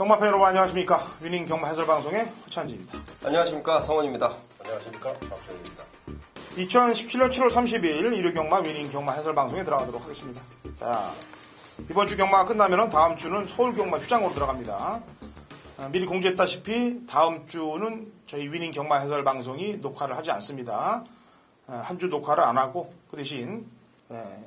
경마팬 여러분 안녕하십니까. 위닝 경마 해설방송의 허찬지입니다. 안녕하십니까. 성원입니다. 안녕하십니까. 박정희입니다. 2017년 7월 30일 일요 경마 위닝 경마 해설방송에 들어가도록 하겠습니다. 자, 이번 주 경마가 끝나면 다음 주는 서울 경마 휴장으로 들어갑니다. 미리 공지했다시피 다음 주는 저희 위닝 경마 해설방송이 녹화를 하지 않습니다. 한 주 녹화를 안 하고 그 대신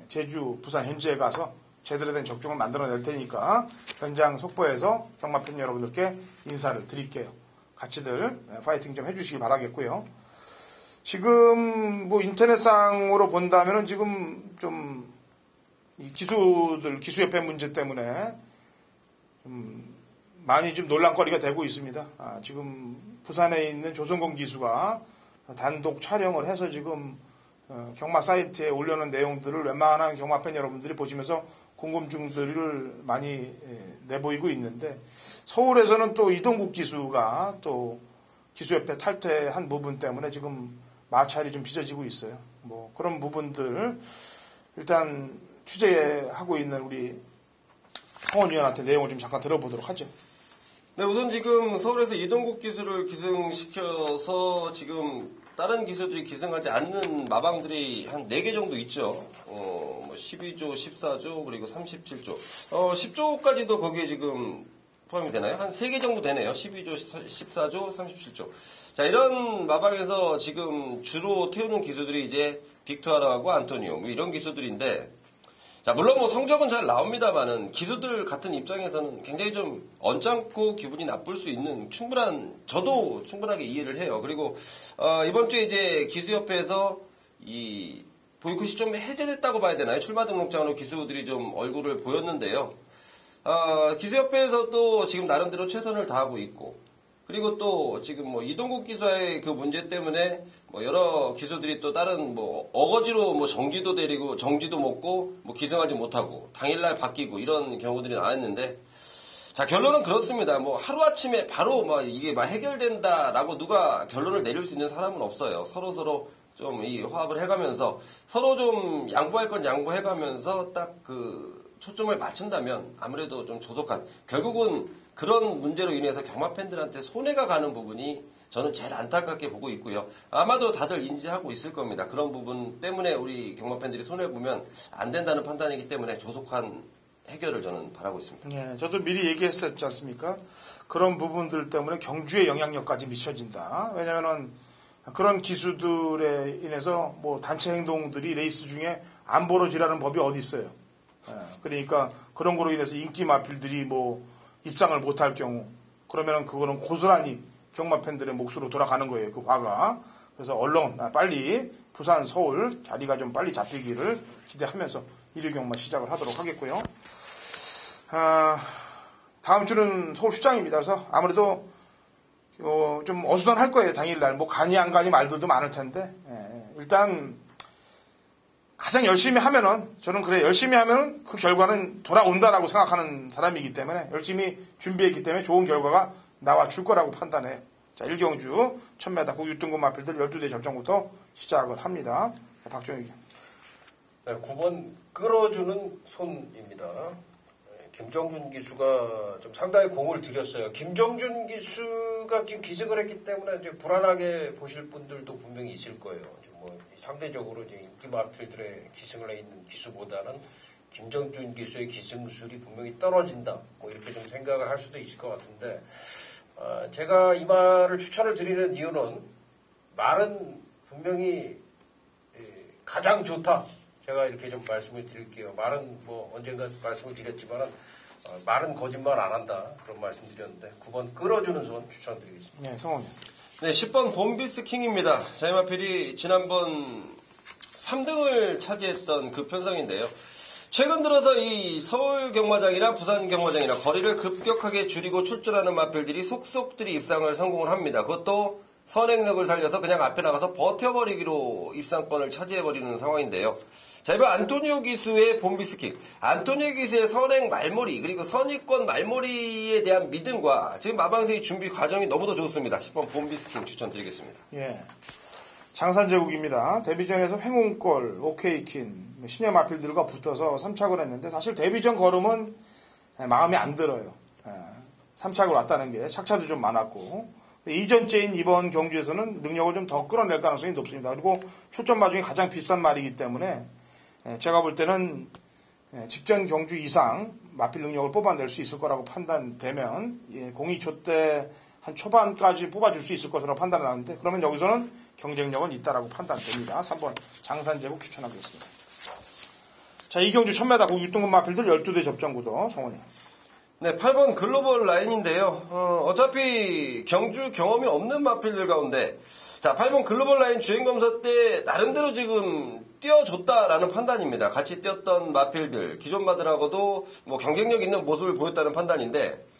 제주, 부산 현지에 가서 제대로 된 적중을 만들어낼 테니까 현장 속보에서 경마팬 여러분들께 인사를 드릴게요. 같이들 파이팅 좀 해주시기 바라겠고요. 지금 뭐 인터넷상으로 본다면은 지금 좀 이 기수협회 문제 때문에 좀 많이 좀 논란거리가 되고 있습니다. 지금 부산에 있는 조성공 기수가 단독 촬영을 해서 지금 경마 사이트에 올려놓은 내용들을 웬만한 경마팬 여러분들이 보시면서 궁금증들을 많이 내보이고 있는데, 서울에서는 또 이동국 기수가 또 기수협회 탈퇴한 부분 때문에 지금 마찰이 좀 빚어지고 있어요. 뭐 그런 부분들 일단 취재하고 있는 우리 성원위원한테 내용을 좀 잠깐 들어보도록 하죠. 네, 우선 지금 서울에서 이동국 기수를 기승시켜서 지금 다른 기수들이 기승하지 않는 마방들이 한 4개 정도 있죠. 12조, 14조, 그리고 37조. 10조까지도 거기에 지금 포함이 되나요? 한 3개 정도 되네요. 12조, 14조, 37조. 자, 이런 마방에서 지금 주로 태우는 기수들이 이제 빅토르하고 안토니오, 뭐 이런 기수들인데, 자, 물론 뭐 성적은 잘 나옵니다만은 기수들 같은 입장에서는 굉장히 좀 언짢고 기분이 나쁠 수 있는 저도 충분하게 이해를 해요. 그리고, 이번 주에 이제 기수협회에서 이 보이콧이 좀 해제됐다고 봐야 되나요? 출마 등록장으로 기수들이 좀 얼굴을 보였는데요. 기수협회에서도 지금 나름대로 최선을 다하고 있고, 그리고 또 지금 뭐 이동국 기수의 그 문제 때문에 뭐 여러 기수들이 또 다른 뭐 어거지로 뭐 정지도 먹고 뭐 기승하지 못하고 당일날 바뀌고 이런 경우들이 나왔는데, 자, 결론은 그렇습니다. 뭐 하루아침에 바로 막 이게 막 해결된다라고 누가 결론을 내릴 수 있는 사람은 없어요. 서로 좀 이 화합을 해가면서 서로 좀 양보할 건 양보해가면서 딱 그 초점을 맞춘다면 아무래도 좀 조속한, 결국은 그런 문제로 인해서 경마팬들한테 손해가 가는 부분이 저는 제일 안타깝게 보고 있고요. 아마도 다들 인지하고 있을 겁니다. 그런 부분 때문에 우리 경마팬들이 손해보면 안 된다는 판단이기 때문에 조속한 해결을 저는 바라고 있습니다. 네, 저도 미리 얘기했었지 않습니까? 그런 부분들 때문에 경주의 영향력까지 미쳐진다. 왜냐면은 그런 기수들에 인해서 뭐 단체 행동들이 레이스 중에 안 벌어지라는 법이 어디 있어요. 그러니까 그런 거로 인해서 인기 마필들이 뭐 입상을 못할 경우, 그러면은 그거는 고스란히 경마 팬들의 몫으로 돌아가는 거예요. 그 화가. 그래서 얼른 빨리 부산, 서울 자리가 좀 빨리 잡히기를 기대하면서 일요 경마 시작을 하도록 하겠고요. 다음 주는 서울 휴장입니다. 그래서 아무래도 좀 어수선할 거예요. 당일날 뭐 가니 안 가니 말들도 많을 텐데, 일단 가장 열심히 하면은, 저는 그래, 열심히 하면은 그 결과는 돌아온다라고 생각하는 사람이기 때문에 열심히 준비했기 때문에 좋은 결과가 나와 줄 거라고 판단해요. 자, 1경주 1000m 국유등급 마필들 12대 결정부터 시작을 합니다. 박정희. 네, 9번 끌어주는 손입니다. 김정준 기수가 좀 상당히 공을 들였어요. 김정준 기수가 지금 기승을 했기 때문에 이제 불안하게 보실 분들도 분명히 있을 거예요. 뭐 상대적으로 이제 인기 마필들의 기승을 해 있는 기수보다는 김정준 기수의 기승술이 분명히 떨어진다. 뭐 이렇게 좀 생각을 할 수도 있을 것 같은데, 제가 이 말을 추천을 드리는 이유는 말은 분명히 가장 좋다. 제가 이렇게 좀 말씀을 드릴게요. 말은 뭐 언젠가 말씀을 드렸지만은 말은 거짓말 안 한다. 그런 말씀 드렸는데 9번 끌어주는 손 추천드리겠습니다. 네, 성원. 네, 10번 봄비스킹입니다. 자이마필이 지난번 3등을 차지했던 그 편성인데요. 최근 들어서 이 서울 경마장이나 부산 경마장이나 거리를 급격하게 줄이고 출전하는 마필들이 속속들이 입상을 성공을 합니다. 그것도 선행력을 살려서 그냥 앞에 나가서 버텨버리기로 입상권을 차지해버리는 상황인데요. 자, 이번 안토니오 기수의 봄비스킹, 안토니오 기수의 선행 말몰이, 그리고 선의권 말몰이에 대한 믿음과 지금 마방세의 준비 과정이 너무도 좋습니다. 10번 봄비스킹 추천드리겠습니다. 예. 장산제국입니다. 데뷔전에서 횡웅골, 오케이킨, 신의 마필들과 붙어서 3착을 했는데 사실 데뷔전 걸음은 마음에 안 들어요. 3착으로 왔다는 게 착차도 좀 많았고 이전째인 이번 경주에서는 능력을 좀 더 끌어낼 가능성이 높습니다. 그리고 출전 마중이 가장 비싼 말이기 때문에 제가 볼 때는 직전 경주 이상 마필 능력을 뽑아낼 수 있을 거라고 판단되면 02초 때 한 초반까지 뽑아줄 수 있을 것으로 판단을 하는데 그러면 여기서는 경쟁력은 있다라고 판단됩니다. 3번 장산제국 추천하겠습니다. 자, 이 경주 1000m 고 6등급 마필들 12대 접전구도 성원이. 네, 8번 글로벌 라인인데요. 어차피 경주 경험이 없는 마필들 가운데 자, 8번 글로벌 라인 주행검사 때 나름대로 지금 뛰어줬다라는 판단입니다. 같이 뛰었던 마필들, 기존 마들하고도 뭐 경쟁력 있는 모습을 보였다는 판단인데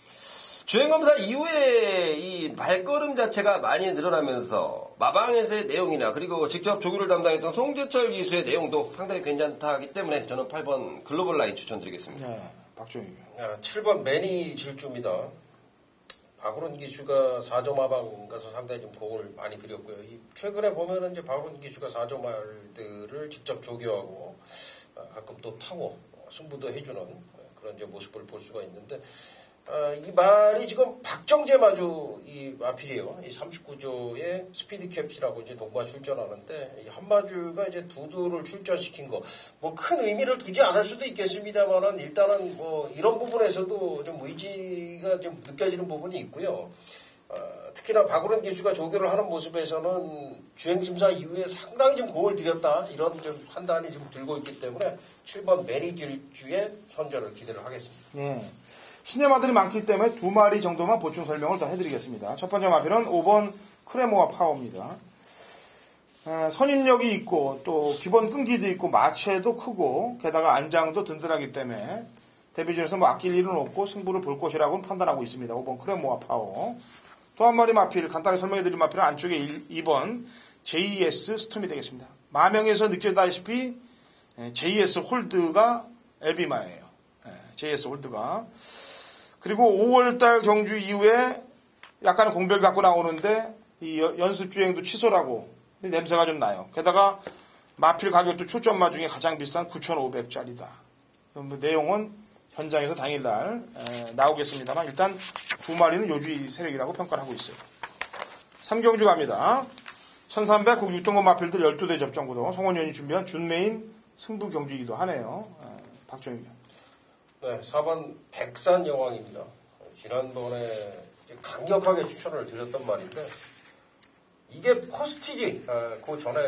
주행검사 이후에 이 발걸음 자체가 많이 늘어나면서 마방에서의 내용이나 그리고 직접 조교를 담당했던 송재철 기수의 내용도 상당히 괜찮다기 때문에 저는 8번 글로벌 라인 추천드리겠습니다. 네, 박정희. 7번 매니 질주입니다. 박우론 기수가 4점 마방 가서 상당히 좀 공을 많이 들였고요. 최근에 보면은 이제 박우론 기수가 4점 말들을 직접 조교하고 가끔 또 타고 승부도 해주는 그런 이제 모습을 볼 수가 있는데 이 말이 지금 박정재 마주 이 마필이에요. 이 39조의 스피드캡이라고 이제 동부가 출전하는데 이 한마주가 이제 두두를 출전시킨 거 뭐 큰 의미를 두지 않을 수도 있겠습니다만은 일단은 뭐 이런 부분에서도 좀 의지가 좀 느껴지는 부분이 있고요. 특히나 박우론 기수가 조교를 하는 모습에서는 주행심사 이후에 상당히 좀 공을 들였다 이런 좀 판단이 지금 들고 있기 때문에 7번 매니질주의 선전을 기대를 하겠습니다. 네. 신예마들이 많기 때문에 2마리 정도만 보충 설명을 더 해드리겠습니다. 첫 번째 마필은 5번 크레모와 파워입니다. 선임력이 있고 또 기본 끈기도 있고 마체도 크고 게다가 안장도 든든하기 때문에 데뷔전에서 뭐 아낄 일은 없고 승부를 볼 것이라고 판단하고 있습니다. 5번 크레모와 파워. 또 한 마리 마필 간단히 설명해드린 마필은 안쪽에 2번 JS 스톰이 되겠습니다. 마명에서 느껴다시피 JS 홀드가 에비마예요. JS 홀드가. 그리고 5월달 경주 이후에 약간의 공백을 갖고 나오는데 이 연습 주행도 취소라고 냄새가 좀 나요. 게다가 마필 가격도 출전마 중에 가장 비싼 9,500짜리다. 내용은 현장에서 당일날 나오겠습니다만 일단 2마리는 요주의 세력이라고 평가를 하고 있어요. 3경주 갑니다. 1300 국 6등급 마필들 12대 접전구도 성원위원이 준비한 준메인 승부 경주이기도 하네요. 박정희 위원. 네, 4번 백산 여왕입니다. 지난번에 강력하게 추천을 드렸던 말인데 이게 퍼스티지 그 전에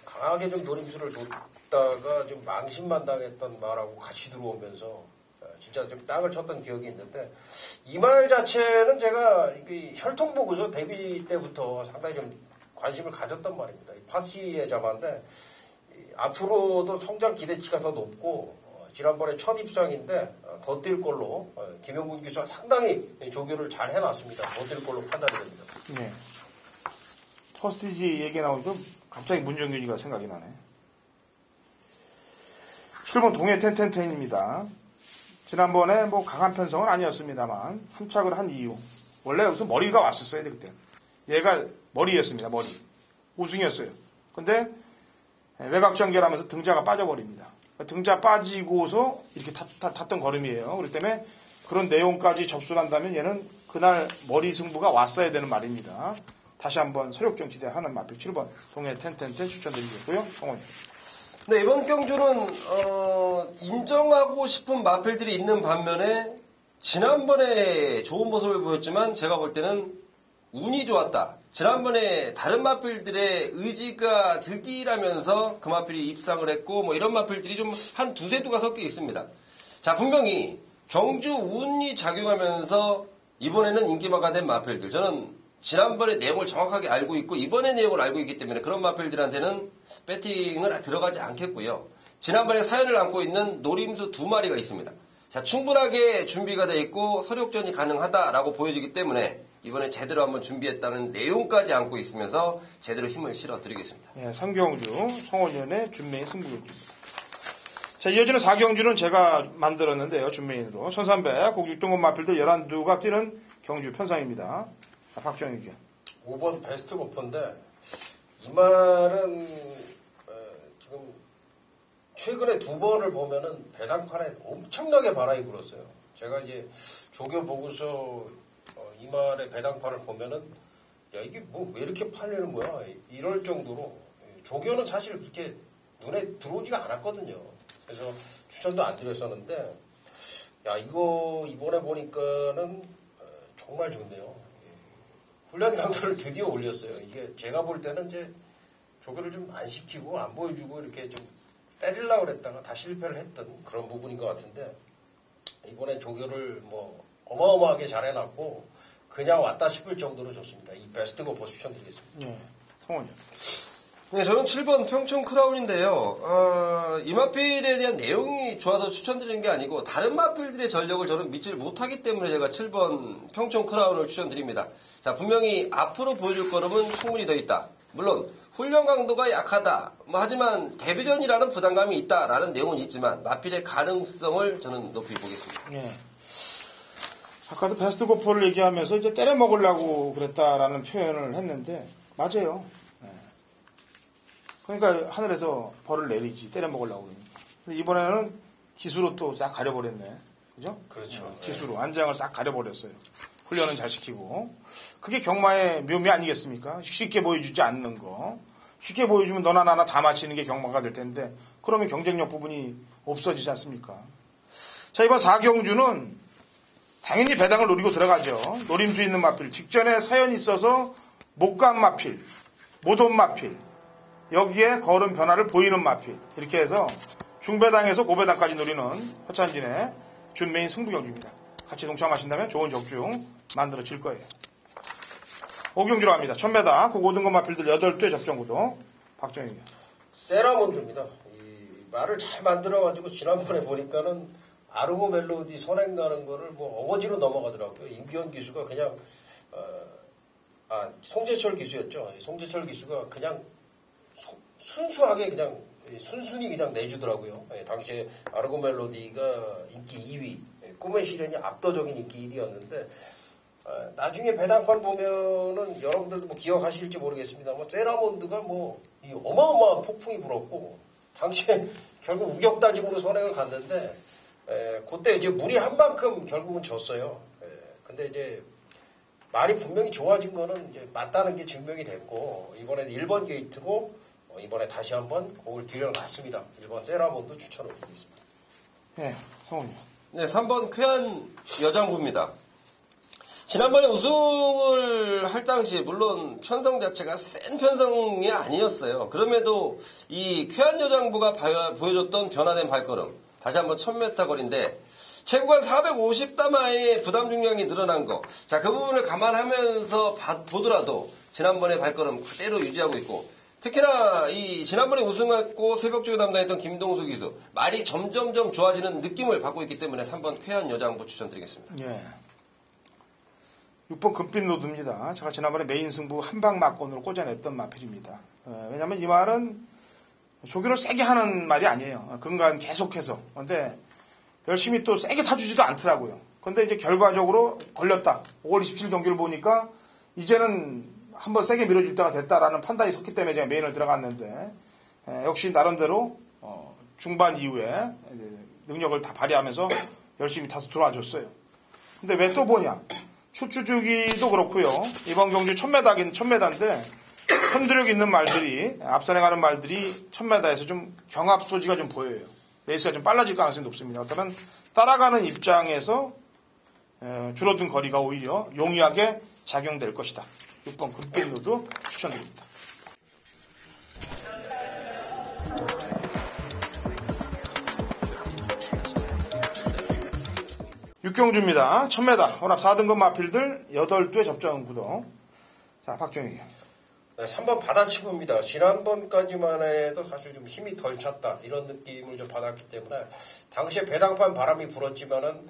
강하게 좀 노림수를 뒀다가 좀 망신만 당했던 말하고 같이 들어오면서 진짜 좀 땅을 쳤던 기억이 있는데 이 말 자체는 제가 혈통 보고서 데뷔 때부터 상당히 좀 관심을 가졌던 말입니다. 파시의 자마인데 앞으로도 성장 기대치가 더 높고 지난번에 첫 입상인데 더 뛸 걸로 김영군 기수가 상당히 조교를 잘 해놨습니다. 더 뛸 걸로 판단이 됩니다. 네. 퍼스티지 얘기 나오니까 갑자기 문정균이가 생각이 나네. 7번 동해 텐텐텐입니다. 지난번에 뭐 강한 편성은 아니었습니다만 3착을 한 이유. 원래 여기서 머리가 왔었어야 돼 그때. 얘가 머리였습니다. 머리. 우승이었어요. 근데 외곽전결하면서 등자가 빠져버립니다. 등자 빠지고서 이렇게 탔던 걸음이에요. 그렇기 때문에 그런 내용까지 접수를 한다면 얘는 그날 머리 승부가 왔어야 되는 말입니다. 다시 한번 서력정 기대하는 마필 7번 동해 텐텐텐 추천드리겠고요. 성원이. 네, 이번 경주는 인정하고 싶은 마필들이 있는 반면에 지난번에 좋은 모습을 보였지만 제가 볼 때는 운이 좋았다. 지난번에 다른 마필들의 의지가 들기라면서 그 마필이 입상을 했고 뭐 이런 마필들이 좀 한 두세 두가 섞여 있습니다. 자, 분명히 경주 운이 작용하면서 이번에는 인기마가 된 마필들. 저는 지난번에 내용을 정확하게 알고 있고 이번에 내용을 알고 있기 때문에 그런 마필들한테는 배팅을 들어가지 않겠고요. 지난번에 사연을 안고 있는 노림수 2마리가 있습니다. 자, 충분하게 준비가 되어 있고 서력전이 가능하다라고 보여지기 때문에 이번에 제대로 한번 준비했다는 내용까지 안고 있으면서 제대로 힘을 실어드리겠습니다. 네, 3경주 성원위원의 준메인 승부경주입니다. 자, 이어지는 4경주는 제가 만들었는데요. 준메인으로 1300 국 6등급 마필들 11두가 뛰는 경주 편성입니다. 박정희 의견. 5번 베스트 고퍼인데 이 말은 지금 최근에 2번을 보면은 배당판에 엄청나게 바람이 불었어요. 제가 이제 조교 보고서 이 말의 배당판을 보면은 야 이게 뭐 왜 이렇게 팔리는 거야 이럴 정도로 조교는 사실 그렇게 눈에 들어오지가 않았거든요. 그래서 추천도 안 드렸었는데 야 이거 이번에 보니까는 정말 좋네요. 훈련 강도를 드디어 올렸어요. 이게 제가 볼 때는 이제 조교를 좀 안 시키고 안 보여주고 이렇게 좀 때리려고 그랬다가 다 실패를 했던 그런 부분인 것 같은데 이번에 조교를 뭐 어마어마하게 잘 해놨고 그냥 왔다 싶을 정도로 좋습니다. 이 베스트 고퍼 추천드리겠습니다. 네, 성원이요. 네, 저는 7번 평촌 크라운인데요. 이 마필에 대한 내용이 좋아서 추천드리는 게 아니고 다른 마필들의 전력을 저는 믿질 못하기 때문에 제가 7번 평촌 크라운을 추천드립니다. 자, 분명히 앞으로 보여줄 걸음은 충분히 더 있다. 물론 훈련 강도가 약하다. 하지만 데뷔전이라는 부담감이 있다라는 내용은 있지만 마필의 가능성을 저는 높이 보겠습니다. 네. 아까도 베스트 고퍼를 얘기하면서 이제 때려 먹으려고 그랬다라는 표현을 했는데 맞아요. 네. 그러니까 하늘에서 벌을 내리지 때려 먹으려고 그러니까. 근데 이번에는 기수로 또 싹 가려버렸네. 그죠? 그렇죠. 기수로 안장을 싹 가려버렸어요. 훈련은 잘 시키고. 그게 경마의 묘미 아니겠습니까? 쉽게 보여주지 않는 거. 쉽게 보여주면 너나 나나 다 맞히는 게 경마가 될 텐데 그러면 경쟁력 부분이 없어지지 않습니까? 자, 이번 4경주는 당연히 배당을 노리고 들어가죠. 노림수 있는 마필. 직전에 사연이 있어서 못 간 마필, 못 온 마필. 여기에 걸음 변화를 보이는 마필. 이렇게 해서 중배당에서 고배당까지 노리는 허찬진의 준메인 승부경주입니다. 같이 동참하신다면 좋은 적중 만들어질 거예요. 5경주로 합니다. 1000m 그 고등급 마필들 8대 접전구도 박정희입니다. 세라몬드입니다. 이 말을 잘 만들어가지고 지난번에 보니까는 아르고 멜로디 선행 가는 거를 뭐 어거지로 넘어가더라고요. 임기현 기수가 그냥 송재철 기수였죠. 송재철 기수가 그냥 순수하게 그냥 순순히 그냥 내주더라고요. 당시에 아르고 멜로디가 인기 2위, 꿈의 시련이 압도적인 인기 1위였는데 나중에 배당판 보면은 여러분들도 뭐 기억하실지 모르겠습니다. 세라몬드가 뭐 이 어마어마한 폭풍이 불었고 당시에 결국 우격다짐으로 선행을 갔는데 그때 이제 무리한 만큼 결국은 졌어요. 근데 이제 말이 분명히 좋아진 거는 이제 맞다는 게 증명이 됐고 이번에 1번 게이트고 이번에 다시 한번 곡을 들여놨습니다. 1번 세라몬드 추천을 드리겠습니다. 네, 성훈이. 네, 3번 쾌한 여장부입니다. 지난번에 우승을 할 당시 물론 편성 자체가 센 편성이 아니었어요. 그럼에도 이 쾌한 여장부가 보여줬던 변화된 발걸음 다시 한번 1000m 거리인데 최고간 450다마의 부담 중량이 늘어난 거. 자, 그 부분을 감안하면서 보더라도 지난번의 발걸음 그대로 유지하고 있고 특히나 이 지난번에 우승했고 새벽주에 담당했던 김동수 기수 말이 점점점 좋아지는 느낌을 받고 있기 때문에 3번 쾌한 여장부 추천드리겠습니다. 예. 6번 금빛 노드입니다. 제가 지난번에 메인 승부 한방 막건으로 꽂아냈던 마필입니다. 왜냐하면 이 말은 조교를 세게 하는 말이 아니에요. 근간 계속해서. 그런데 열심히 또 세게 타주지도 않더라고요. 그런데 이제 결과적으로 걸렸다. 5월 27일 경기를 보니까 이제는 한번 세게 밀어줄 때가 됐다라는 판단이 섰기 때문에 제가 메인을 들어갔는데 역시 나름대로 중반 이후에 능력을 다 발휘하면서 열심히 타서 들어와줬어요. 근데 왜 또 보냐? 추추주기도 그렇고요. 이번 경주 1000m긴 1000m인데 현드력 있는 말들이 앞선에 가는 말들이 1000m에서 좀 경합 소지가 좀 보여요. 레이스가 좀 빨라질 가능성이 높습니다. 그렇다면 따라가는 입장에서 줄어든 거리가 오히려 용이하게 작용될 것이다. 6번 금빛노도 추천드립니다. 6경주입니다. 1000m 혼합 4등급 마필들 8대 접전 구도. 자, 박정희. 네, 3번 바다치부입니다. 지난번까지만 해도 사실 좀 힘이 덜 찼다 이런 느낌을 좀 받았기 때문에 당시에 배당판 바람이 불었지만은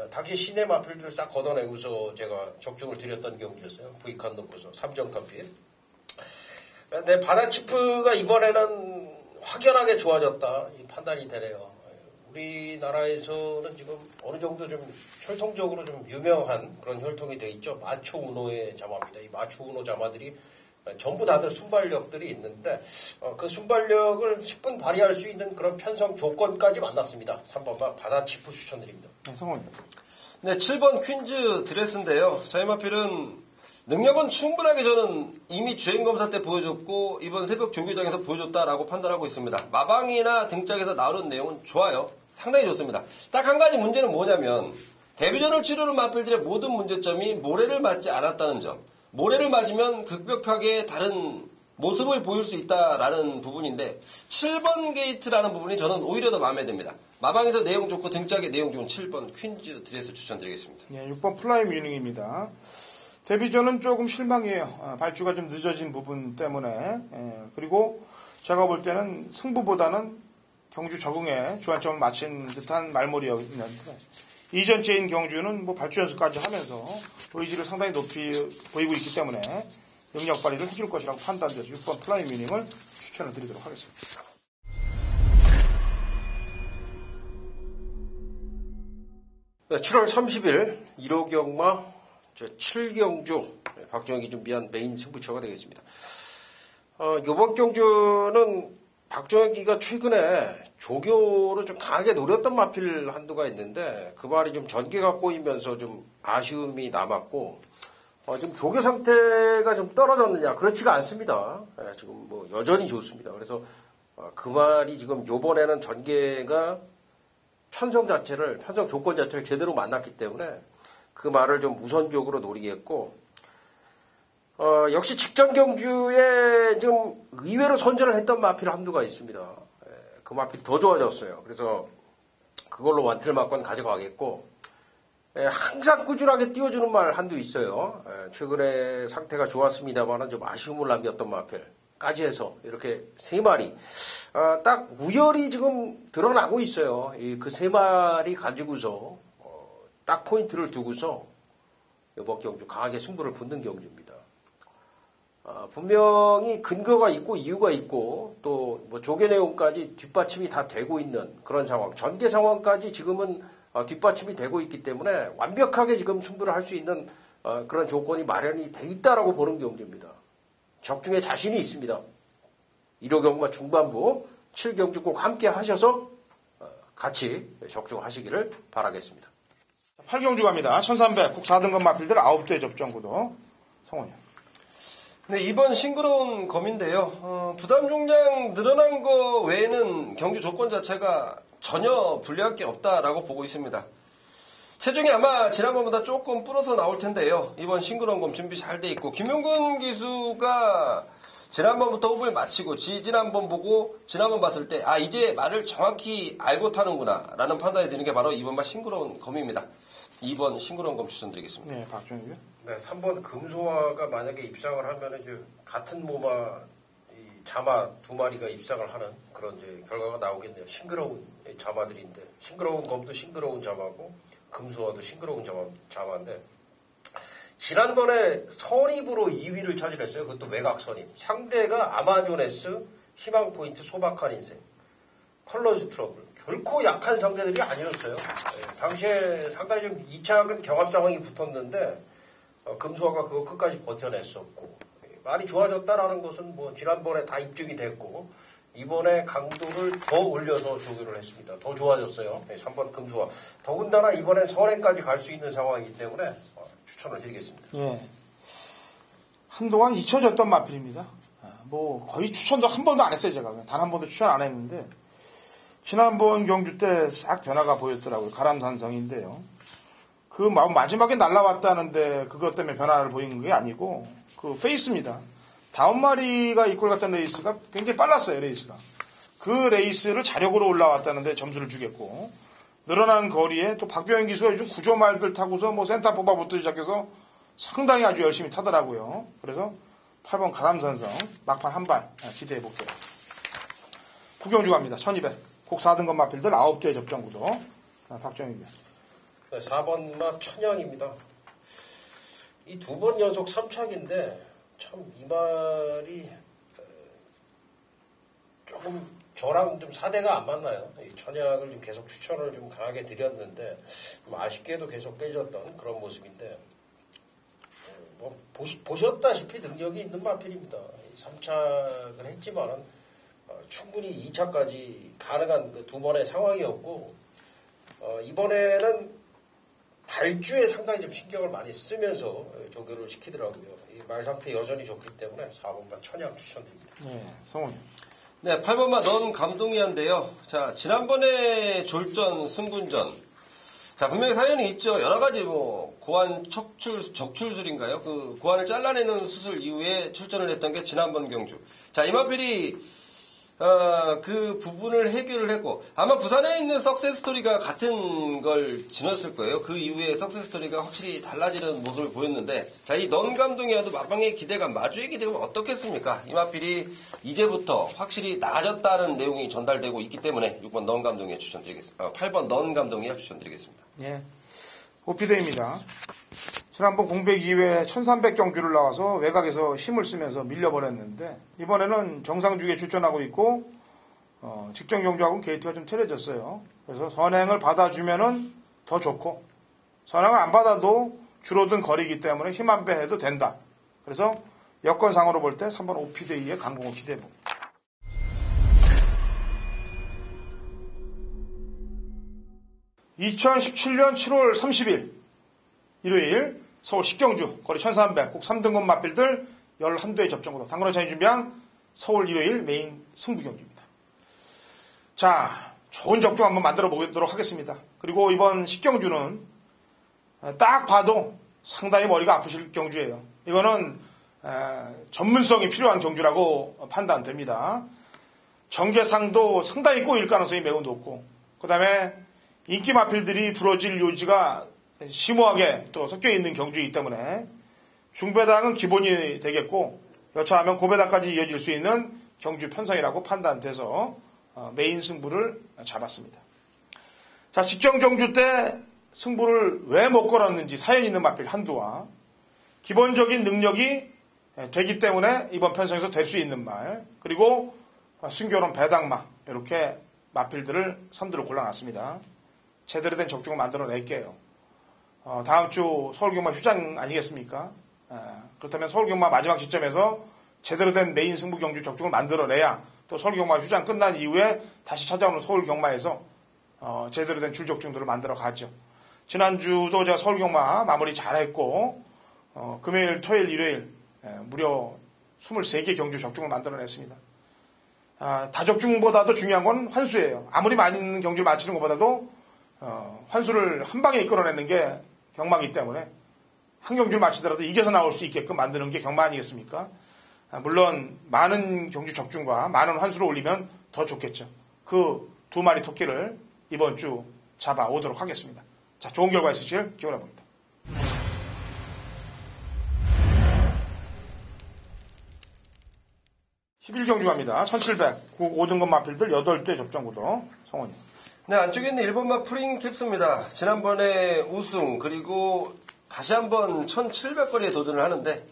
당시 시내 마필들을 싹 걷어내고서 제가 적중을 드렸던 경기였어요. V칸 놓고서 3점 칸필. 네, 바다치프가 이번에는 확연하게 좋아졌다 이 판단이 되네요. 우리나라에서는 지금 어느 정도 좀 혈통적으로 좀 유명한 그런 혈통이 돼 있죠. 마초 우노의 자마입니다. 이 마초 우노 자마들이 전부 다들 순발력들이 있는데 그 순발력을 10분 발휘할 수 있는 그런 편성 조건까지 만났습니다. 3번만 바다치프 추천드립니다. 네, 성훈이. 네, 7번 퀸즈 드레스인데요. 저희 마필은 능력은 충분하게 저는 이미 주행검사 때 보여줬고 이번 새벽 조교장에서 보여줬다라고 판단하고 있습니다. 마방이나 등짝에서 나오는 내용은 좋아요. 상당히 좋습니다. 딱 한 가지 문제는 뭐냐면 데뷔전을 치르는 마필들의 모든 문제점이 모래를 맞지 않았다는 점. 모래를 맞으면 급격하게 다른 모습을 보일 수 있다라는 부분인데 7번 게이트라는 부분이 저는 오히려 더 마음에 듭니다. 마방에서 내용 좋고 등짝에 내용 좋은 7번 퀸즈 드레스 추천드리겠습니다. 예, 6번 플라임 유닝입니다. 데뷔전은 조금 실망이에요. 발주가 좀 늦어진 부분 때문에. 그리고 제가 볼 때는 승부보다는 경주 적응에 주안점을 맞춘 듯한 말몰이였는데 이전째인 경주는 뭐 발주 연습까지 하면서 의지를 상당히 높이 보이고 있기 때문에 능력 발휘를 해줄 것이라고 판단돼서 6번 플라임 유닝을 추천을 드리도록 하겠습니다. 네, 7월 30일 1호 경마 7경주 박정혁이 준비한 메인 승부처가 되겠습니다. 이번 경주는 박정혁이가 최근에 조교를 좀 강하게 노렸던 마필 한두가 있는데 그 말이 좀 전개가 꼬이면서 좀 아쉬움이 남았고 지금 조교 상태가 좀 떨어졌느냐 그렇지가 않습니다. 지금 뭐 여전히 좋습니다. 그래서 그 말이 지금 요번에는 전개가 편성 조건 자체를 제대로 만났기 때문에 그 말을 좀 우선적으로 노리겠고, 역시 직전 경주에 좀 의외로 선전을 했던 마필 한두가 있습니다. 그 마필이 더 좋아졌어요. 그래서 그걸로 완틀막건 가져가겠고, 항상 꾸준하게 띄워주는 말 한두 있어요. 최근에 상태가 좋았습니다만은 좀 아쉬움을 남겼던 마필까지 해서 이렇게 3마리. 딱 우열이 지금 드러나고 있어요. 그 3마리 가지고서 딱 포인트를 두고서 이번 경주 강하게 승부를 붙는 경주입니다. 분명히 근거가 있고 이유가 있고 또 뭐 조개 내용까지 뒷받침이 다 되고 있는 그런 상황, 전개 상황까지 지금은 뒷받침이 되고 있기 때문에 완벽하게 지금 승부를 할 수 있는 그런 조건이 마련이 돼 있다라고 보는 경주입니다. 적중에 자신이 있습니다. 1호 경마 중반부 7경주 꼭 함께 하셔서 같이 적중하시기를 바라겠습니다. 8경주 갑니다. 1300 국 4등급 마필들 9대 접전구도 성원이요. 네, 이번 싱그러운 검인데요. 부담 중량 늘어난 거 외에는 경주 조건 자체가 전혀 불리할 게 없다라고 보고 있습니다. 체중이 아마 지난번보다 조금 불어서 나올 텐데요. 이번 싱그러운 검 준비 잘 돼 있고 김용근 기수가 지난번부터 호흡을 마치고 지난번 보고 지난번 봤을 때 이제 말을 정확히 알고 타는구나 라는 판단이 드는 게 바로 이번 말 싱그러운 검입니다. 2번 싱그러운 검 추천드리겠습니다. 네, 박정희요. 네, 3번 금소화가 만약에 입상을 하면 이제 같은 모마 자마 2마리가 입상을 하는 그런 이제 결과가 나오겠네요. 싱그러운 자마들인데 싱그러운 검도 싱그러운 자마고 금소화도 싱그러운 자마인데 지난번에 선입으로 2위를 차지했어요. 그것도 외곽 선입. 상대가 아마존에스, 희망포인트, 소박한 인생, 컬러즈 트러블. 결코 약한 상대들이 아니었어요. 당시에 상당히 좀 2차근 경합 상황이 붙었는데 금소화가 그거 끝까지 버텨냈었고 말이 좋아졌다라는 것은 뭐 지난번에 다 입증이 됐고 이번에 강도를 더 올려서 조교를 했습니다. 더 좋아졌어요. 3번 금소화. 더군다나 이번엔 선행까지 갈 수 있는 상황이기 때문에 추천을 드리겠습니다. 예. 한동안 잊혀졌던 마필입니다. 뭐 거의 추천도 한 번도 안 했어요. 제가 단 한 번도 추천 안 했는데 지난번 경주 때 싹 변화가 보였더라고요. 가람산성인데요. 그 마지막에 날라왔다는데 그것 때문에 변화를 보인 게 아니고 그 페이스입니다. 다음 마리가 이꼴 갔던 레이스가 굉장히 빨랐어요. 레이스가. 그 레이스를 자력으로 올라왔다는데 점수를 주겠고 늘어난 거리에 또 박병현 기수가 요즘 구조말들 타고서 뭐 센터 뽑아부터 시작해서 상당히 아주 열심히 타더라고요. 그래서 8번 가람산성 막판 한 발 기대해 볼게요. 구경주 갑니다. 1200 국 4등급 마필들 9대 접전구도 박정희입니다. 네, 4번 맛 천양입니다. 이 2번 연속 3착인데 참 이 말이 조금 저랑 좀 사대가 안 맞나요? 이 천양을 좀 계속 추천을 좀 강하게 드렸는데 좀 아쉽게도 계속 깨졌던 그런 모습인데 뭐 보셨다시피 능력이 있는 마필입니다. 3착을 했지만은 충분히 2차까지 가능한 그 2번의 상황이었고 이번에는 발주에 상당히 좀 신경을 많이 쓰면서 조교를 시키더라고요. 이 말 상태 여전히 좋기 때문에 4번만 천양 추천드립니다. 네, 성훈이. 네, 8번만 넌 감동이한데요. 자, 지난번에 졸전, 승군전. 자, 분명히 사연이 있죠. 여러 가지 고환 적출술인가요? 그 고환을 잘라내는 수술 이후에 출전을 했던 게 지난번 경주. 자, 이마필이 그 부분을 해결을 했고 아마 부산에 있는 석세스 스토리가 같은 걸 지녔을 거예요. 그 이후에 석세스 스토리가 확실히 달라지는 모습을 보였는데 자, 이 넌 감동이와도 마방의 기대감, 마주의 기대감은 어떻겠습니까? 이마필이 이제부터 확실히 나아졌다는 내용이 전달되고 있기 때문에 6번 넌 감동이에 추천드리겠습니다. 8번 넌 감동이에 추천드리겠습니다. 예. 오피드입니다. 지난번 공백 이후에 1300경주를 나와서 외곽에서 힘을 쓰면서 밀려버렸는데 이번에는 정상주기에 출전하고 있고 직전 경주하고는 게이트가 좀 틀어졌어요. 그래서 선행을 받아주면은 더 좋고 선행을 안 받아도 줄어든 거리이기 때문에 힘 한 배 해도 된다. 그래서 여건상으로 볼 때 3번 오피드의 강공을 기대해봅니다. (2017년 7월 30일) 일요일 서울 식경주 거리 1300 꼭 3등급 마필들 11대의 접종으로 당근호찬이 준비한 서울 일요일 메인 승부 경기입니다. 자, 좋은 적중 한번 만들어 보도록 하겠습니다. 그리고 이번 식경주는 딱 봐도 상당히 머리가 아프실 경주예요. 이거는 전문성이 필요한 경주라고 판단됩니다. 전개상도 상당히 꼬일 가능성이 매우 높고 그 다음에 인기 마필들이 부러질 요지가 심오하게 또 섞여 있는 경주이기 때문에 중배당은 기본이 되겠고 여차하면 고배당까지 이어질 수 있는 경주 편성이라고 판단돼서 메인 승부를 잡았습니다. 자, 직전 경주 때 승부를 왜 못 걸었는지 사연 있는 마필 한두와 기본적인 능력이 되기 때문에 이번 편성에서 될 수 있는 말 그리고 순교론 배당마 이렇게 마필들을 선두로 골라놨습니다. 제대로 된 적중을 만들어낼게요. 다음 주 서울경마 휴장 아니겠습니까? 그렇다면 서울경마 마지막 시점에서 제대로 된 메인 승부 경주 적중을 만들어내야 또 서울경마 휴장 끝난 이후에 다시 찾아오는 서울경마에서 제대로 된 줄적중들을 만들어 가죠. 지난주도 제가 서울경마 마무리 잘했고 금요일, 토요일, 일요일 무려 23개 경주 적중을 만들어냈습니다. 다적중보다도 중요한 건 환수예요. 아무리 많이 있는 경주를 마치는 것보다도 환수를 한 방에 이끌어내는 게 경마이기 때문에 한 경주를 마치더라도 이겨서 나올 수 있게끔 만드는 게 경마 아니겠습니까? 물론 많은 경주 적중과 많은 환수를 올리면 더 좋겠죠. 그 두 마리 토끼를 이번 주 잡아오도록 하겠습니다. 자, 좋은 결과 있으시길 기원해봅니다. 11경주 갑니다. 1700 5등급 마필들 8대 접전구도 성원이. 네, 안쪽에 있는 1번마 프린 캡스입니다. 지난번에 우승 그리고 다시 한번 1700거리에 도전을 하는데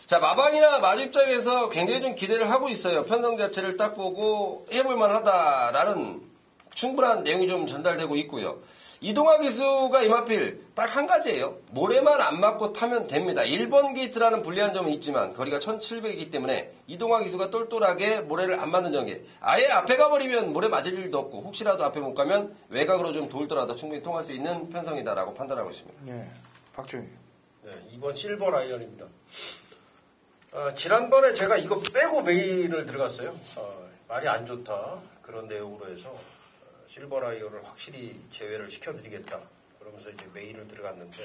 자, 마방이나 마주 입장에서 굉장히 좀 기대를 하고 있어요. 편성 자체를 딱 보고 해볼만 하다라는 충분한 내용이 좀 전달되고 있고요. 이동화 기수가 이마필 딱 한 가지예요. 모래만 안 맞고 타면 됩니다. 1번 게이트라는 불리한 점은 있지만 거리가 1700이기 때문에 이동화 기수가 똘똘하게 모래를 안 맞는 전개. 아예 앞에 가버리면 모래 맞을 일도 없고 혹시라도 앞에 못 가면 외곽으로 좀 돌더라도 충분히 통할 수 있는 편성이다라고 판단하고 있습니다. 네, 박주희. 네, 이번 실버 라이언입니다. 지난번에 제가 이거 빼고 메인을 들어갔어요. 말이 안 좋다. 그런 내용으로 해서 실버 라이언을 확실히 제외를 시켜드리겠다. 그러면서 이제 메인을 들어갔는데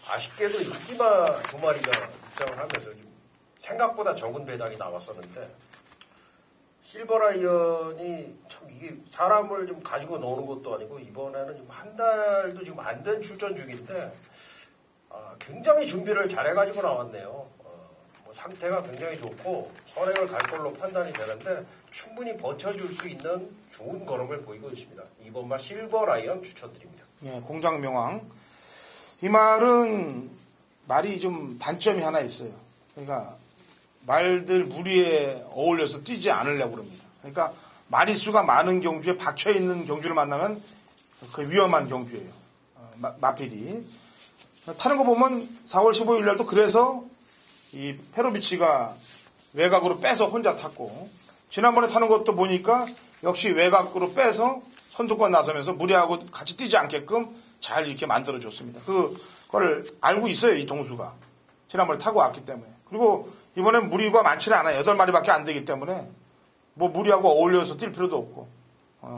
아쉽게도 인기마 두 마리가 입장을 하면서 좀 생각보다 적은 배당이 나왔었는데 실버 라이언이 참 이게 사람을 좀 가지고 노는 것도 아니고 이번에는 좀 한 달도 지금 안 된 출전 중인데 굉장히 준비를 잘해가지고 나왔네요. 상태가 굉장히 좋고 선행을 갈 걸로 판단이 되는데 충분히 버텨줄 수 있는 좋은 걸음을 보이고 있습니다. 이번만 실버 라이언 추천드립니다. 예, 공장 명왕. 이 말은 말이 좀 단점이 하나 있어요. 그러니까 말들 무리에 어울려서 뛰지 않으려고 그럽니다. 그러니까 마리수가 많은 경주에 박혀있는 경주를 만나면 그 위험한 경주예요. 마필이. 타는 거 보면 4월 15일 날도 그래서 이 페로비치가 외곽으로 빼서 혼자 탔고 지난번에 타는 것도 보니까 역시 외곽으로 빼서 선두권 나서면서 무리하고 같이 뛰지 않게끔 잘 이렇게 만들어줬습니다. 그걸 알고 있어요, 이 동수가. 지난번에 타고 왔기 때문에. 그리고 이번엔 무리가 많지는 않아요. 8마리밖에 안 되기 때문에 뭐 무리하고 어울려서 뛸 필요도 없고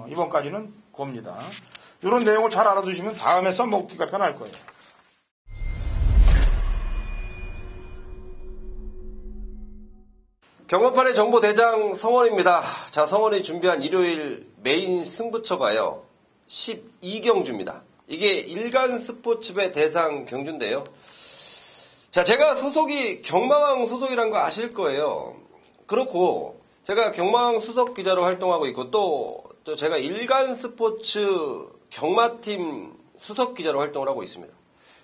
이번까지는 겁니다. 이런 내용을 잘 알아두시면 다음에 써먹기가 편할 거예요. 경마판의 정보대장 성원입니다. 자, 성원이 준비한 일요일 메인 승부처가요. 12경주입니다. 이게 일간 스포츠배 대상 경주인데요. 자, 제가 소속이 경마왕 소속이란 거 아실 거예요. 그렇고 제가 경마왕 수석 기자로 활동하고 있고 또 제가 일간 스포츠 경마팀 수석 기자로 활동을 하고 있습니다.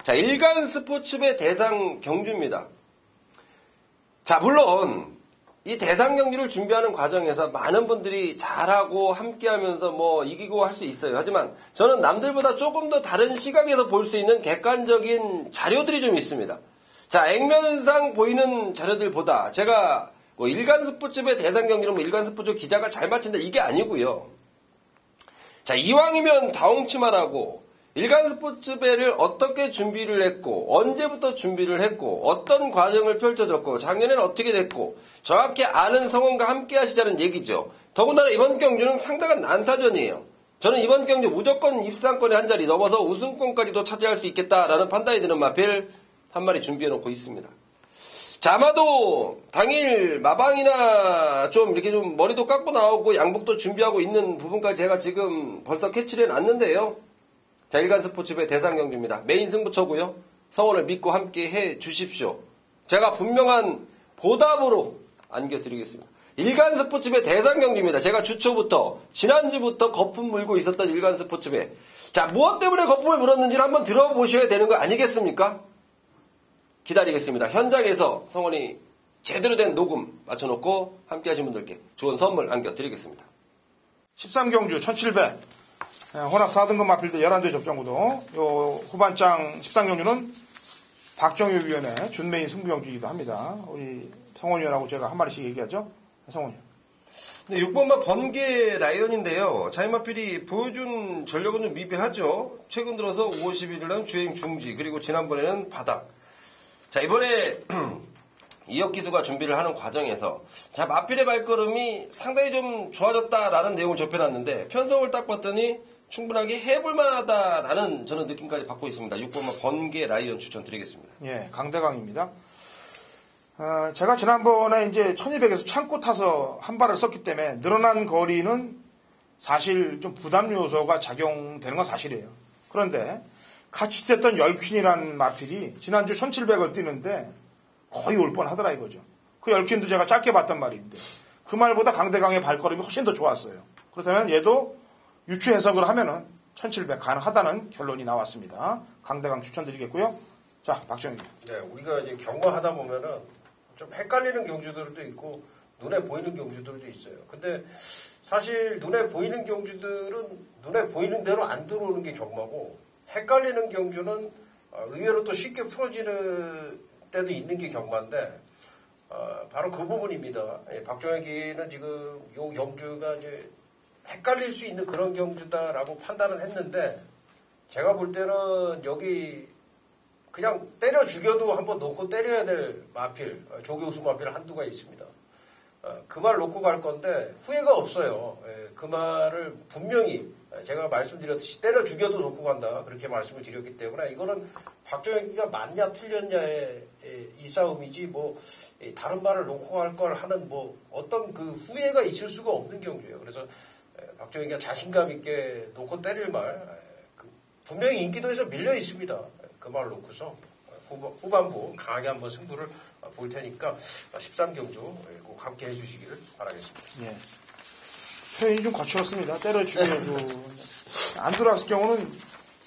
자, 일간 스포츠배 대상 경주입니다. 자, 물론 이 대상 경기를 준비하는 과정에서 많은 분들이 잘하고 함께하면서 뭐 이기고 할 수 있어요. 하지만 저는 남들보다 조금 더 다른 시각에서 볼 수 있는 객관적인 자료들이 좀 있습니다. 자, 액면상 보이는 자료들보다 제가 뭐 일간 스포츠배 대상 경기는 뭐 일간 스포츠 기자가 잘 맞힌다 이게 아니고요. 자, 이왕이면 다홍치마라고 일간 스포츠배를 어떻게 준비를 했고 언제부터 준비를 했고 어떤 과정을 펼쳐졌고 작년에는 어떻게 됐고 정확히 아는 성원과 함께 하시자는 얘기죠. 더군다나 이번 경주는 상당한 난타전이에요. 저는 이번 경주 무조건 입상권에 한 자리 넘어서 우승권까지도 차지할 수 있겠다라는 판단이 드는 마필 한 마리 준비해놓고 있습니다. 자, 아마도 당일 마방이나 좀 이렇게 좀 머리도 깎고 나오고 양복도 준비하고 있는 부분까지 제가 지금 벌써 캐치를 해놨는데요. 자, 일간 스포츠배 대상 경주입니다. 메인 승부처고요. 성원을 믿고 함께 해 주십시오. 제가 분명한 보답으로 안겨드리겠습니다. 일간 스포츠배 대상 경주입니다. 제가 주초부터 지난주부터 거품 물고 있었던 일간 스포츠배. 자, 무엇 때문에 거품을 물었는지를 한번 들어보셔야 되는 거 아니겠습니까? 기다리겠습니다. 현장에서 성원이 제대로 된 녹음 맞춰놓고 함께 하신 분들께 좋은 선물 안겨드리겠습니다. 13경주 1700 혼합 4등급 마필드 11대 접전구도 요 후반장 13경주는 박정유 위원의 준메인 승부경주이기도 합니다. 우리 성원 위원하고 제가 한 마리씩 얘기하죠. 성원 위원. 네, 6번마 번개 라이언인데요. 자이마필이 보여준 전력은 좀 미비하죠. 최근 들어서 5월 11일은 주행 중지 그리고 지난번에는 바닥. 자, 이번에 이혁 기수가 준비를 하는 과정에서 자, 마필의 발걸음이 상당히 좀 좋아졌다라는 내용을 접해놨는데 편성을 딱 봤더니 충분하게 해볼만하다라는 저는 느낌까지 받고 있습니다. 6번마 번개 라이언 추천드리겠습니다. 예, 강대강입니다. 제가 지난번에 이제 1200에서 창고 타서 한 발을 썼기 때문에 늘어난 거리는 사실 좀 부담 요소가 작용되는 건 사실이에요. 그런데 같이 뛰었던 열퀸이라는 마필이 지난주 1700을 뛰는데 거의 올 뻔하더라 이거죠. 그 열퀸도 제가 짧게 봤단 말인데 그 말보다 강대강의 발걸음이 훨씬 더 좋았어요. 그렇다면 얘도 유추 해석을 하면은 1700 가능하다는 결론이 나왔습니다. 강대강 추천드리겠고요. 자, 박정희. 네, 우리가 이제 경마하다 보면은 좀 헷갈리는 경주들도 있고 눈에 보이는 경주들도 있어요. 근데 사실 눈에 보이는 경주들은 눈에 보이는 대로 안 들어오는 게 경마고 헷갈리는 경주는 의외로 또 쉽게 풀어지는 때도 있는 게 경마인데 바로 그 부분입니다. 박정혁이는 지금 요 경주가 이제 헷갈릴 수 있는 그런 경주다라고 판단을 했는데 제가 볼 때는 여기 그냥 때려 죽여도 한번 놓고 때려야 될 마필, 조교수 마필 한두가 있습니다. 그 말 놓고 갈 건데 후회가 없어요. 그 말을 분명히 제가 말씀드렸듯이 때려 죽여도 놓고 간다 그렇게 말씀을 드렸기 때문에 이거는 박정혁이가 맞냐 틀렸냐의 이 싸움이지 뭐 다른 말을 놓고 갈 걸 하는 뭐 어떤 그 후회가 있을 수가 없는 경주예요. 그래서 박정혁이가 자신감 있게 놓고 때릴 말 분명히 인기도에서 밀려 있습니다. 그 말 놓고서 후반부 강하게 한번 승부를 볼 테니까 13경주 꼭 함께 해주시기를 바라겠습니다. 예. 표현이 좀 거칠었습니다. 때려 죽여도 안 들어왔을 경우는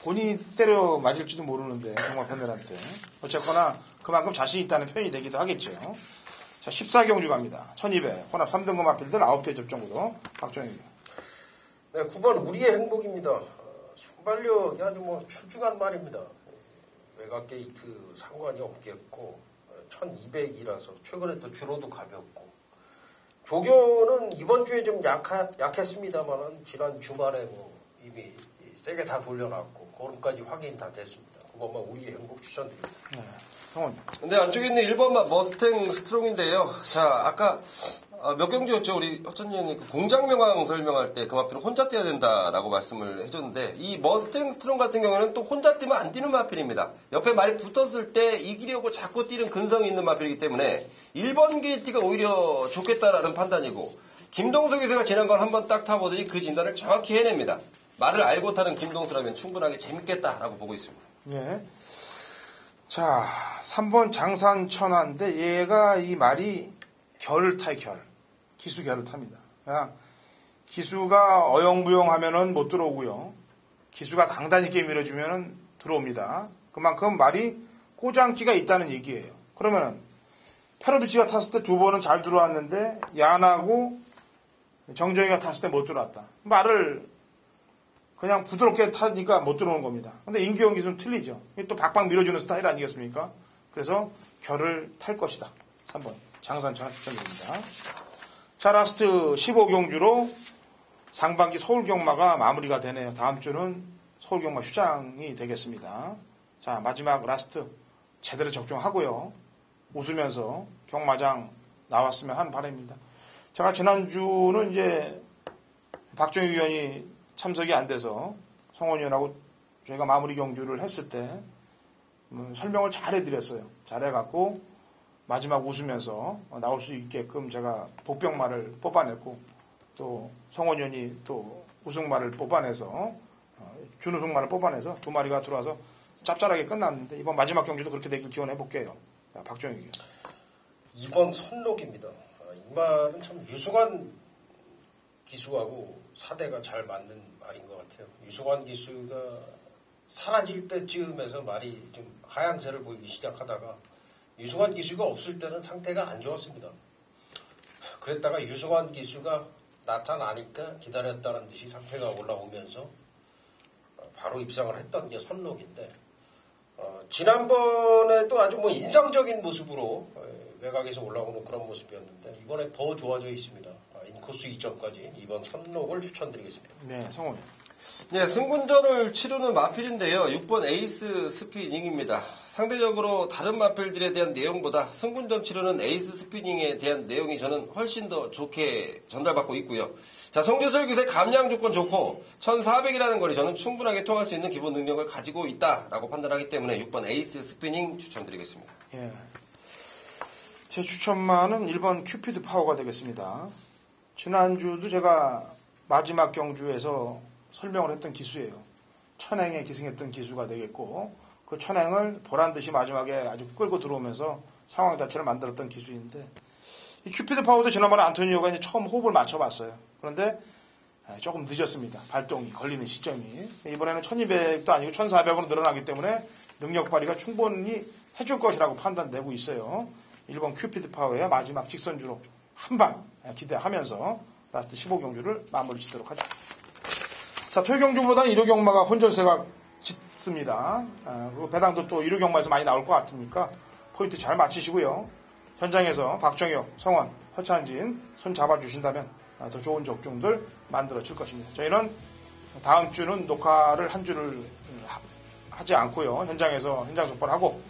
본인이 때려 맞을지도 모르는데 정말 팬들한테 어쨌거나 그만큼 자신 있다는 표현이 되기도 하겠죠. 자, 14경주 갑니다. 1200 혼합 3등급 마필들 9대 접전구도 박정희. 네, 9번 우리의 행복입니다. 순발력이 아주 뭐 출중한 말입니다. 외곽 게이트 상관이 없겠고 1200이라서 최근에 또 주로도 가볍고 조교는 이번 주에 좀 약했습니다만은 지난 주말에 뭐 이미 세게 다 돌려놨고 그럼까지 확인이 다 됐습니다. 그것만 우리의 행복 추천드립니다. 네. 성원. 근데 안쪽에 있는 1번 머스탱 스트롱인데요. 자, 아까 몇 경주였죠? 우리 허천님이 공장명왕 설명할 때 그 마필은 혼자 뛰어야 된다라고 말씀을 해줬는데 이 머스탱 스트롱 같은 경우는 또 혼자 뛰면 안 뛰는 마필입니다. 옆에 말이 붙었을 때 이기려고 자꾸 뛰는 근성이 있는 마필이기 때문에 1번 게이트가 오히려 좋겠다라는 판단이고 김동수 기사가 지난번 한번 딱 타보더니 그 진단을 정확히 해냅니다. 말을 알고 타는 김동수라면 충분하게 재밌겠다라고 보고 있습니다. 예. 자, 3번 장산천하인데 얘가 이 말이 결을 타요, 결. 기수 결을 탑니다. 그냥 기수가 어영부영하면은 못 들어오고요. 기수가 강단 있게 밀어주면은 들어옵니다. 그만큼 말이 꼬장기가 있다는 얘기예요. 그러면은 페로비치가 탔을 때 2번은 잘 들어왔는데 야나고 정정이가 탔을 때 못 들어왔다. 말을 그냥 부드럽게 타니까 못 들어오는 겁니다. 근데 임규영 기수는 틀리죠. 또 박박 밀어주는 스타일 아니겠습니까? 그래서 결을 탈 것이다. 3번 장산천 추천드립니다. 자, 라스트 15경주로 상반기 서울경마가 마무리가 되네요. 다음 주는 서울경마 휴장이 되겠습니다. 자, 마지막 라스트 제대로 적중하고요. 웃으면서 경마장 나왔으면 하는 바람입니다. 제가 지난주는 이제 박정희 위원이 참석이 안 돼서 성원 위원하고 저희가 마무리 경주를 했을 때 설명을 잘 해드렸어요. 잘해갖고 마지막 웃으면서 나올 수 있게끔 제가 복병말을 뽑아냈고 또 성원 위원이 또 우승말을 뽑아내서 준우승말을 뽑아내서 2마리가 들어와서 짭짤하게 끝났는데 이번 마지막 경주도 그렇게 되길 기원해볼게요. 박정희 위원. 2번 선록입니다. 이 말은 참 유승환 기수하고 사대가 잘 맞는 말인 것 같아요. 유승환 기수가 사라질 때쯤에서 말이 좀 하향세를 보이기 시작하다가 유승환 기수가 없을 때는 상태가 안 좋았습니다. 그랬다가 유승환 기수가 나타나니까 기다렸다는 듯이 상태가 올라오면서 바로 입상을 했던 게 선록인데 지난번에도 아주 인상적인 모습으로 외곽에서 올라오는 그런 모습이었는데 이번에 더 좋아져 있습니다. 인코스 2점까지 이번 선록을 추천드리겠습니다. 네, 성원. 네, 승군전을 치르는 마필인데요. 6번 에이스 스피닝입니다. 상대적으로 다른 마필들에 대한 내용보다 승군전 치르는 에이스 스피닝에 대한 내용이 저는 훨씬 더 좋게 전달받고 있고요. 자, 송재설 기세 감량 조건 좋고 1400이라는 거리 저는 충분하게 통할 수 있는 기본 능력을 가지고 있다라고 판단하기 때문에 6번 에이스 스피닝 추천드리겠습니다. 예. 제 추천만은 1번 큐피드 파워가 되겠습니다. 지난주도 제가 마지막 경주에서 설명을 했던 기수예요. 천행에 기승했던 기수가 되겠고 그 천행을 보란듯이 마지막에 아주 끌고 들어오면서 상황 자체를 만들었던 기수인데 이 큐피드 파워도 지난번에 안토니오가 이제 처음 호흡을 맞춰봤어요. 그런데 조금 늦었습니다. 발동이 걸리는 시점이. 이번에는 1200도 아니고 1400으로 늘어나기 때문에 능력 발휘가 충분히 해줄 것이라고 판단되고 있어요. 1번 큐피드 파워의 마지막 직선주로 한방 기대하면서 라스트 15경주를 마무리 짓도록 하죠. 자, 토요경주보다는 1호경마가 혼전세가 짙습니다. 그리고 배당도 또 1호경마에서 많이 나올 것 같으니까 포인트 잘 맞추시고요. 현장에서 박정혁, 성원, 허찬진 손 잡아주신다면 더 좋은 적중들 만들어질 것입니다. 저희는 다음 주는 녹화를 한 주를 하지 않고요. 현장에서 현장 속보를 하고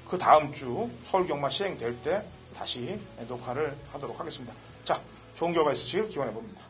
그 다음 주 서울경마 시행될 때 다시 녹화를 하도록 하겠습니다. 자, 좋은 결과 있으시길 기원해 봅니다.